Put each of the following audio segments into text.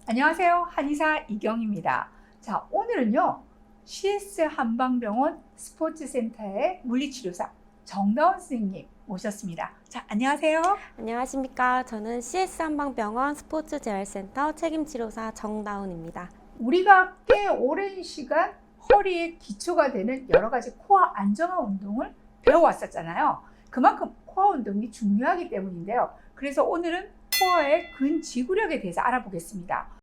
안녕하세요. 한의사 이경입니다. 자, 오늘은요. CS 한방병원 스포츠센터의 물리치료사 정다운 선생님 모셨습니다. 자, 안녕하세요. 안녕하십니까. 저는 CS 한방병원 스포츠재활센터 책임치료사 정다운입니다. 우리가 꽤 오랜 시간 허리의 기초가 되는 여러 가지 코어 안정화 운동을 배워왔었잖아요. 그만큼 코어 운동이 중요하기 때문인데요. 그래서 오늘은 코어의 근지구력에 대해서 알아보겠습니다.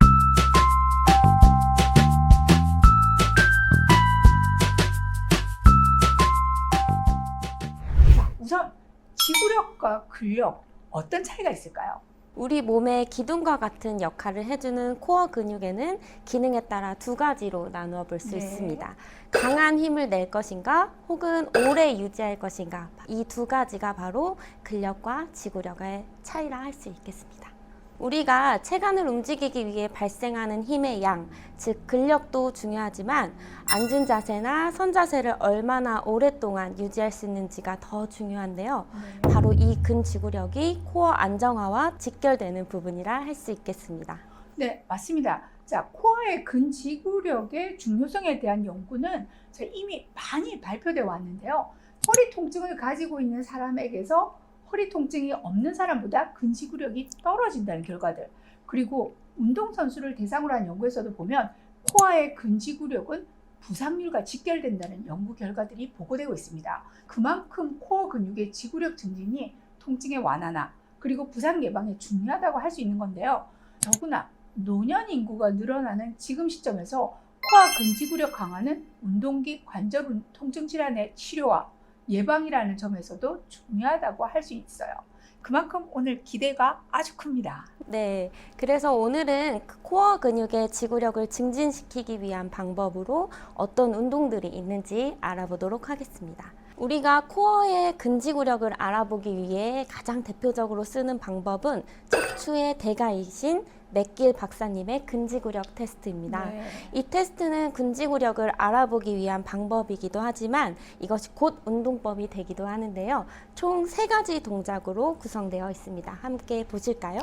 우선 지구력과 근력 어떤 차이가 있을까요? 우리 몸의 기둥과 같은 역할을 해주는 코어 근육에는 기능에 따라 두 가지로 나누어 볼 수 있습니다. 강한 힘을 낼 것인가 혹은 오래 유지할 것인가, 이 두 가지가 바로 근력과 지구력의 차이라 할 수 있겠습니다. 우리가 체관을 움직이기 위해 발생하는 힘의 양, 즉 근력도 중요하지만 앉은 자세나 선 자세를 얼마나 오랫동안 유지할 수 있는지가 더 중요한데요. 바로 이 근지구력이 코어 안정화와 직결되는 부분이라 할 수 있겠습니다. 네, 맞습니다. 자, 코어의 근지구력의 중요성에 대한 연구는 이미 많이 발표되어 왔는데요. 허리 통증을 가지고 있는 사람에게서 허리 통증이 없는 사람보다 근지구력이 떨어진다는 결과들, 그리고 운동선수를 대상으로 한 연구에서도 보면 코어의 근지구력은 부상률과 직결된다는 연구 결과들이 보고되고 있습니다. 그만큼 코어 근육의 지구력 증진이 통증의 완화나 그리고 부상 예방에 중요하다고 할 수 있는 건데요. 더구나 노년 인구가 늘어나는 지금 시점에서 코어 근지구력 강화는 운동기 관절 통증 질환의 치료와 예방이라는 점에서도 중요하다고 할 수 있어요. 그만큼 오늘 기대가 아주 큽니다. 네, 그래서 오늘은 코어 근육의 지구력을 증진시키기 위한 방법으로 어떤 운동들이 있는지 알아보도록 하겠습니다. 우리가 코어의 근지구력을 알아보기 위해 가장 대표적으로 쓰는 방법은 척추의 대가이신 맥길 박사님의 근지구력 테스트입니다. 이 테스트는 근지구력을 알아보기 위한 방법이기도 하지만 이것이 곧 운동법이 되기도 하는데요. 총 3가지 동작으로 구성되어 있습니다. 함께 보실까요?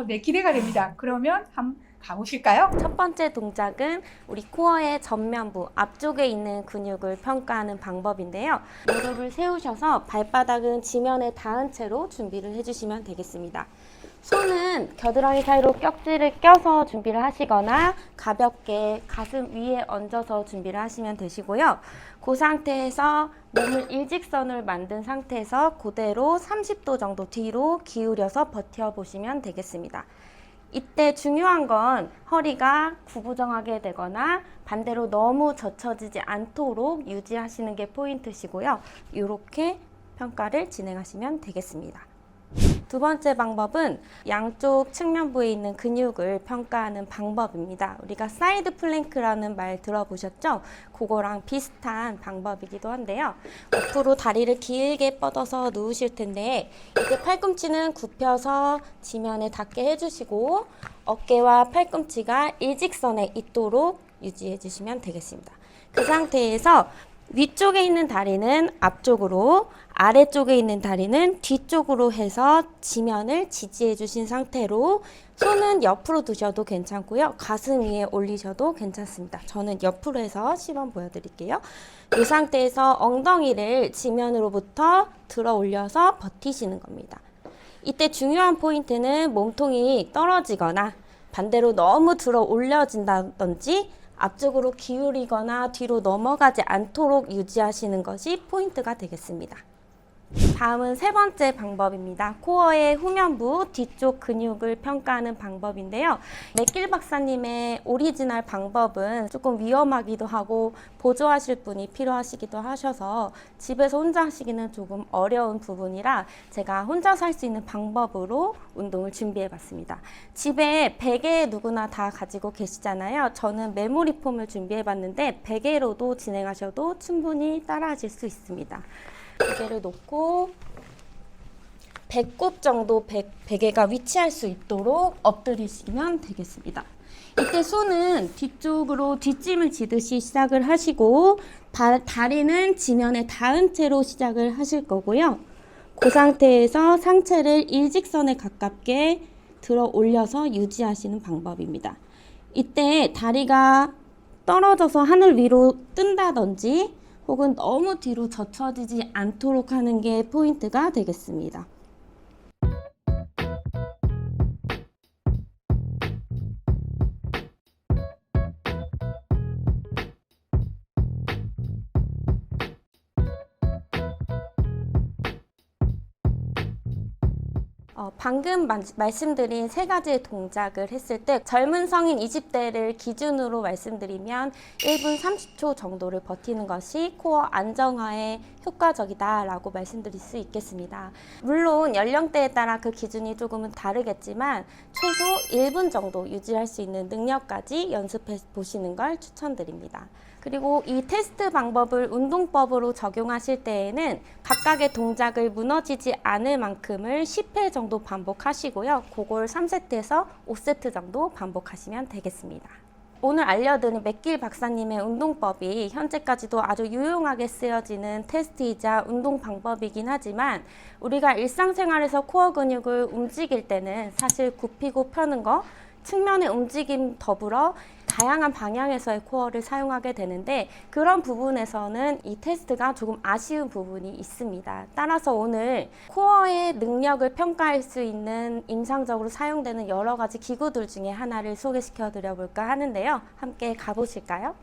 네, 기대가 됩니다. 그러면 한번 가보실까요? 첫 번째 동작은 우리 코어의 전면부 앞쪽에 있는 근육을 평가하는 방법인데요. 무릎을 세우셔서 발바닥은 지면에 닿은 채로 준비를 해주시면 되겠습니다. 손은 겨드랑이 사이로 깍지를 껴서 준비를 하시거나 가볍게 가슴 위에 얹어서 준비를 하시면 되시고요. 그 상태에서 몸을 일직선을 만든 상태에서 그대로 30도 정도 뒤로 기울여서 버텨보시면 되겠습니다. 이때 중요한 건 허리가 구부정하게 되거나 반대로 너무 젖혀지지 않도록 유지하시는 게 포인트시고요. 이렇게 평가를 진행하시면 되겠습니다. 두 번째 방법은 양쪽 측면부에 있는 근육을 평가하는 방법입니다. 우리가 사이드 플랭크라는 말 들어보셨죠? 그거랑 비슷한 방법이기도 한데요. 옆으로 다리를 길게 뻗어서 누우실 텐데 이때 팔꿈치는 굽혀서 지면에 닿게 해주시고 어깨와 팔꿈치가 일직선에 있도록 유지해 주시면 되겠습니다. 그 상태에서 위쪽에 있는 다리는 앞쪽으로, 아래쪽에 있는 다리는 뒤쪽으로 해서 지면을 지지해 주신 상태로 손은 옆으로 두셔도 괜찮고요. 가슴 위에 올리셔도 괜찮습니다. 저는 옆으로 해서 시범 보여드릴게요. 이 상태에서 엉덩이를 지면으로부터 들어 올려서 버티시는 겁니다. 이때 중요한 포인트는 몸통이 떨어지거나 반대로 너무 들어 올려진다든지 앞쪽으로 기울이거나 뒤로 넘어가지 않도록 유지하시는 것이 포인트가 되겠습니다. 다음은 세 번째 방법입니다. 코어의 후면부 뒤쪽 근육을 평가하는 방법인데요. 맥길 박사님의 오리지널 방법은 조금 위험하기도 하고 보조하실 분이 필요하시기도 하셔서 집에서 혼자 하시기는 조금 어려운 부분이라 제가 혼자서 할 수 있는 방법으로 운동을 준비해 봤습니다. 집에 베개 누구나 다 가지고 계시잖아요. 저는 메모리 폼을 준비해 봤는데 베개로도 진행하셔도 충분히 따라하실 수 있습니다. 베개를 놓고 배꼽 정도 베개가 위치할 수 있도록 엎드리시면 되겠습니다. 이때 손은 뒤쪽으로 뒷짐을 지듯이 시작을 하시고 다리는 지면에 닿은 채로 시작을 하실 거고요. 그 상태에서 상체를 일직선에 가깝게 들어 올려서 유지하시는 방법입니다. 이때 다리가 떨어져서 하늘 위로 뜬다든지 혹은 너무 뒤로 젖혀지지 않도록 하는 게 포인트가 되겠습니다. 방금 말씀드린 세 가지의 동작을 했을 때 젊은 성인 20대를 기준으로 말씀드리면 1분 30초 정도를 버티는 것이 코어 안정화에 효과적이다라고 말씀드릴 수 있겠습니다. 물론 연령대에 따라 그 기준이 조금은 다르겠지만 최소 1분 정도 유지할 수 있는 능력까지 연습해 보시는 걸 추천드립니다. 그리고 이 테스트 방법을 운동법으로 적용하실 때에는 각각의 동작을 무너지지 않을 만큼을 10회 정도 반복하시고요. 그걸 3세트에서 5세트 정도 반복하시면 되겠습니다. 오늘 알려드린 맥길 박사님의 운동법이 현재까지도 아주 유용하게 쓰여지는 테스트이자 운동 방법이긴 하지만 우리가 일상생활에서 코어 근육을 움직일 때는 사실 굽히고 펴는 거, 측면의 움직임 더불어 다양한 방향에서의 코어를 사용하게 되는데 그런 부분에서는 이 테스트가 조금 아쉬운 부분이 있습니다. 따라서 오늘 코어의 능력을 평가할 수 있는 임상적으로 사용되는 여러 가지 기구들 중에 하나를 소개시켜 드려 볼까 하는데요. 함께 가보실까요?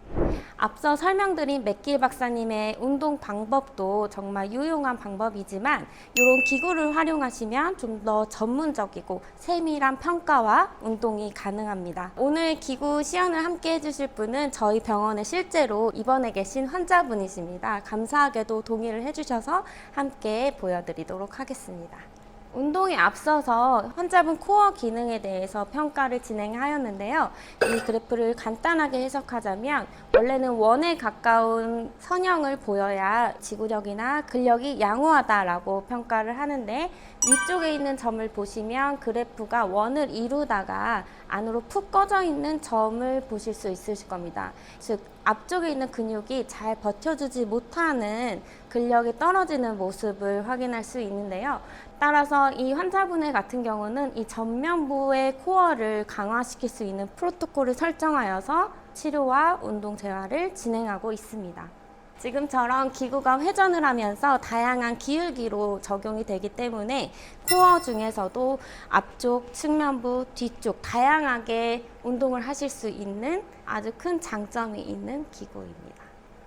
앞서 설명드린 맥길 박사님의 운동 방법도 정말 유용한 방법이지만 이런 기구를 활용하시면 좀 더 전문적이고 세밀한 평가와 운동이 가능합니다. 오늘 기구 시연을 함께 해주실 분은 저희 병원에 실제로 입원해 계신 환자분이십니다. 감사하게도 동의를 해주셔서 함께 보여드리도록 하겠습니다. 운동에 앞서서 환자분 코어 기능에 대해서 평가를 진행하였는데요. 이 그래프를 간단하게 해석하자면 원래는 원에 가까운 선형을 보여야 지구력이나 근력이 양호하다라고 평가를 하는데 위쪽에 있는 점을 보시면 그래프가 원을 이루다가 안으로 푹 꺼져 있는 점을 보실 수 있으실 겁니다. 즉 앞쪽에 있는 근육이 잘 버텨주지 못하는 근력이 떨어지는 모습을 확인할 수 있는데요. 따라서 이 환자분의 같은 경우는 이 전면부의 코어를 강화시킬 수 있는 프로토콜을 설정하여서 치료와 운동 재활을 진행하고 있습니다. 지금처럼 기구가 회전을 하면서 다양한 기울기로 적용이 되기 때문에 코어 중에서도 앞쪽, 측면부, 뒤쪽 다양하게 운동을 하실 수 있는 아주 큰 장점이 있는 기구입니다.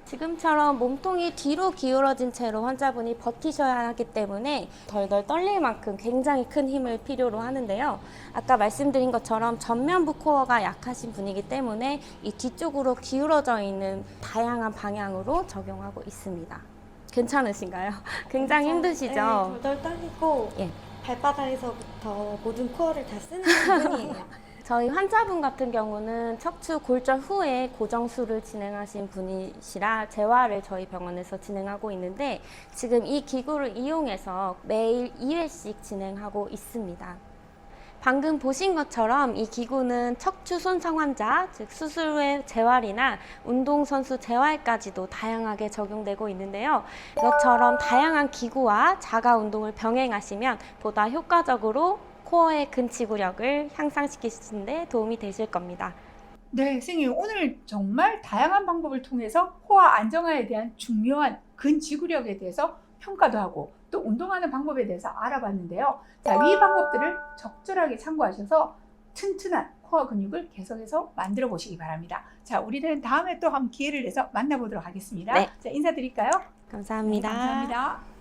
지금처럼 몸통이 뒤로 기울어진 채로 환자분이 버티셔야 하기 때문에 덜덜 떨릴 만큼 굉장히 큰 힘을 필요로 하는데요. 아까 말씀드린 것처럼 전면부 코어가 약하신 분이기 때문에 이 뒤쪽으로 기울어져 있는 다양한 방향으로 적용하고 있습니다. 괜찮으신가요? 굉장히 힘드시죠? 네, 덜덜 떨리고 예. 발바닥에서부터 모든 코어를 다 쓰는 부분이에요. 저희 환자분 같은 경우는 척추 골절 후에 고정술을 진행하신 분이시라 재활을 저희 병원에서 진행하고 있는데 지금 이 기구를 이용해서 매일 2회씩 진행하고 있습니다. 방금 보신 것처럼 이 기구는 척추 손상 환자, 즉 수술 후의 재활이나 운동선수 재활까지도 다양하게 적용되고 있는데요. 이것처럼 다양한 기구와 자가 운동을 병행하시면 보다 효과적으로 코어의 근지구력을 향상시키시는 데 도움이 되실 겁니다. 네, 선생님 오늘 정말 다양한 방법을 통해서 코어 안정화에 대한 중요한 근지구력에 대해서 평가도 하고 또 운동하는 방법에 대해서 알아봤는데요. 자, 이 방법들을 적절하게 참고하셔서 튼튼한 코어 근육을 계속해서 만들어 보시기 바랍니다. 자, 우리는 다음에 또 한 기회를 내서 만나보도록 하겠습니다. 네. 자, 인사드릴까요? 감사합니다. 네, 감사합니다.